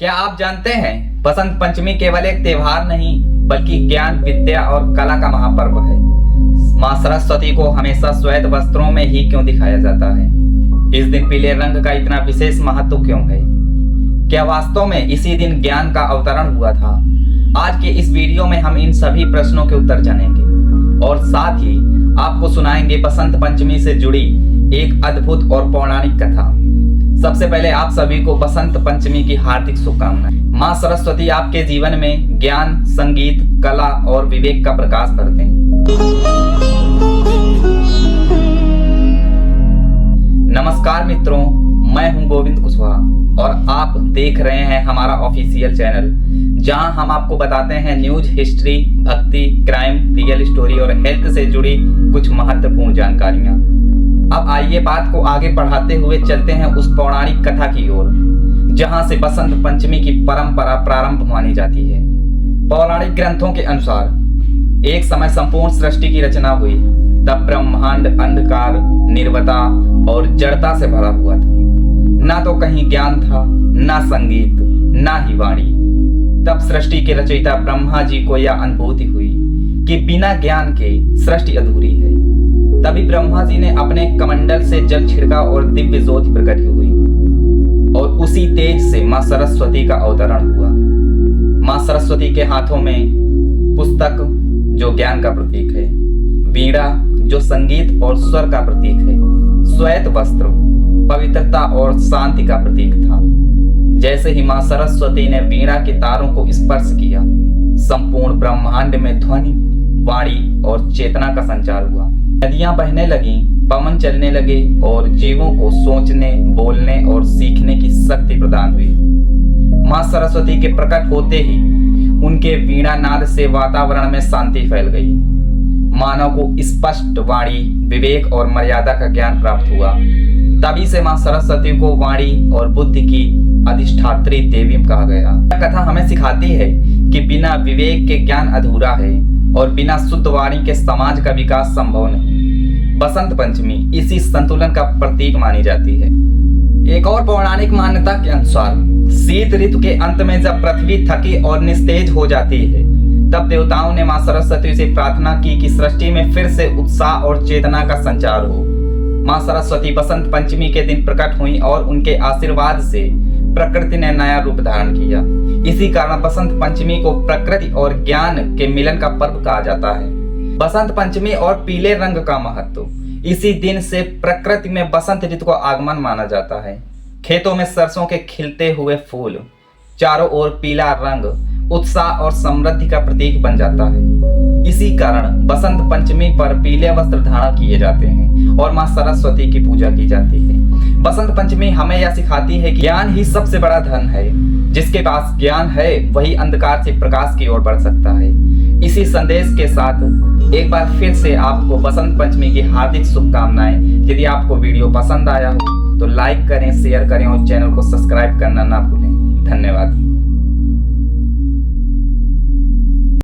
क्या आप जानते हैं बसंत पंचमी केवल एक त्योहार नहीं बल्कि ज्ञान, विद्या और कला का महापर्व है। माँ सरस्वती को हमेशा श्वेत वस्त्रों में ही क्यों दिखाया जाता है? इस दिन पीले रंग का इतना विशेष महत्व क्यों है? क्या वास्तव में इसी दिन ज्ञान का अवतरण हुआ था? आज के इस वीडियो में हम इन सभी प्रश्नों के उत्तर जानेंगे और साथ ही आपको सुनाएंगे बसंत पंचमी से जुड़ी एक अद्भुत और पौराणिक कथा। सबसे पहले आप सभी को बसंत पंचमी की हार्दिक शुभकामनाएं। माँ सरस्वती आपके जीवन में ज्ञान, संगीत, कला और विवेक का प्रकाश भरते हैं। नमस्कार मित्रों, मैं हूं गोविंद कुशवाहा और आप देख रहे हैं हमारा ऑफिशियल चैनल, जहां हम आपको बताते हैं न्यूज, हिस्ट्री, भक्ति, क्राइम, रियल स्टोरी और हेल्थ से जुड़ी कुछ महत्वपूर्ण जानकारियां। अब आइए बात को आगे बढ़ाते हुए चलते हैं उस पौराणिक कथा की ओर, जहां से बसंत पंचमी की परंपरा प्रारंभ मानी जाती है। पौराणिक ग्रंथों के अनुसार एक समय संपूर्ण सृष्टि की रचना हुई। तब ब्रह्मांड अंधकार, निर्वता और जड़ता से भरा हुआ था। ना तो कहीं ज्ञान था, ना संगीत, ना ही वाणी। तब सृष्टि के रचयिता ब्रह्मा जी को यह अनुभूति हुई कि बिना ज्ञान के सृष्टि अधूरी है। तभी ब्रह्मा जी ने अपने कमंडल से जल छिड़का और दिव्य ज्योति प्रकट हुई और उसी तेज से माँ सरस्वती का अवतरण हुआ। माँ सरस्वती के हाथों में पुस्तक जो ज्ञान का प्रतीक है, वीणा जो संगीत और स्वर का प्रतीक है, श्वेत वस्त्र पवित्रता और शांति का प्रतीक था। जैसे ही माँ सरस्वती ने वीणा के तारों को स्पर्श किया, संपूर्ण ब्रह्मांड में ध्वनि, वाणी और चेतना का संचार हुआ। नदियां बहने लगी, पवन चलने लगे और जीवों को सोचने, बोलने और सीखने की शक्ति प्रदान हुई। माँ सरस्वती के प्रकट होते ही उनके वीणा नाद से वातावरण में शांति फैल गई। मानव को स्पष्ट वाणी, विवेक और मर्यादा का ज्ञान प्राप्त हुआ। तभी से माँ सरस्वती को वाणी और बुद्धि की अधिष्ठात्री देवी कहा गया। यह कथा हमें सिखाती है कि बिना विवेक के ज्ञान अधूरा है और बिना शुद्ध वाणी के समाज का विकास संभव नहीं। बसंत पंचमी इसी संतुलन का प्रतीक मानी जाती है। एक और पौराणिक मान्यता के अनुसार शीत ऋतु के अंत में जब पृथ्वी थकी और निस्तेज हो जाती है, तब देवताओं ने माँ सरस्वती से प्रार्थना की कि सृष्टि में फिर से उत्साह और चेतना का संचार हो। माँ सरस्वती बसंत पंचमी के दिन प्रकट हुई और उनके आशीर्वाद से प्रकृति ने नया रूप धारण किया। इसी कारण बसंत पंचमी को प्रकृति और ज्ञान के मिलन का पर्व कहा जाता है। बसंत पंचमी और पीले रंग का महत्व। इसी दिन से प्रकृति में बसंत ऋतु का आगमन माना जाता है। खेतों में सरसों के खिलते हुए फूल, चारों ओर पीला रंग उत्साह और समृद्धि का प्रतीक बन जाता है। इसी कारण बसंत पंचमी पर पीले वस्त्र धारण किए जाते हैं और माँ सरस्वती की पूजा की जाती है। बसंत पंचमी हमें यह सिखाती है कि ज्ञान ही सबसे बड़ा धन है। जिसके पास ज्ञान है वही अंधकार से प्रकाश की ओर बढ़ सकता है। इसी संदेश के साथ एक बार फिर से आपको बसंत पंचमी की हार्दिक शुभकामनाएं। यदि आपको वीडियो पसंद आया हो तो लाइक करें, शेयर करें और चैनल को सब्सक्राइब करना ना भूलें। धन्यवाद।